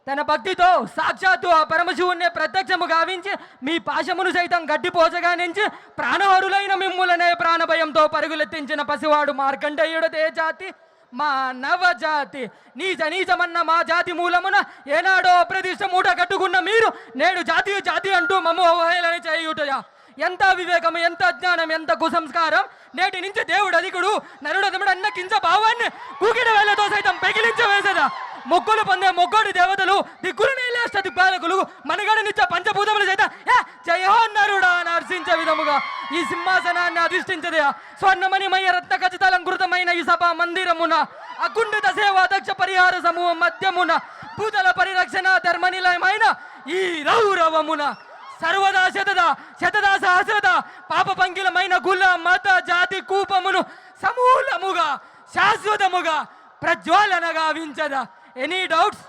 తన భక్తితో సాక్షాత్తు ఆ పరమశివుణ్ణి ప్రత్యక్షము గావించి మీ పాశమును సైతం గడ్డిపోచగా నుంచి ప్రాణహరులైన మిమ్ములనే ప్రాణభయంతో పరుగులెత్తించిన పసివాడు మార్కండేయుడదే జాతి మా నవజాతి. నీచమన్న మా జాతి మూలమున ఏనాడో అప్రతిష్ట మూట కట్టుకున్న మీరు నేడు జాతి జాతి అంటూ మమ్ము అవహేళన చేయుటయా? ఎంత వివేకం, ఎంత జ్ఞానం, ఎంత కుసంస్కారం! నేటి నుంచి దేవుడు అధికుడు, నరుడదముడు అన్న కించ భావాన్ని కూకిడి వేళ్లతో సైతం పెకిలించవేసేదా? మొక్కులు పొందే మొగ్గోడి దేవతలు, దిక్కులు నీలేష్ట దిక్పాలకులు, మనగడనిచ్చే పంచభూతములు సైతం జయో నరుడా నర్శించే విధముగా ఈ సింహాసనాన్ని అధిష్ఠించదయా? స్వర్ణమణిమయ రత్న ఖచ్చితాలంకృతమైన ఈ సభా మందిరమున అకుంఠిత సేవాదక్ష పరిహార సమూహం మధ్యమున భూతల పరిరక్షణ ధర్మనిలయమైన ఈ రౌరవమున సర్వదా శతదా సహస్రద పాప పంకిలమైన కుల మత జాతి కూపమును సమూలముగా శాశ్వతముగా ప్రజ్వాలన గావించదా? Any doubts?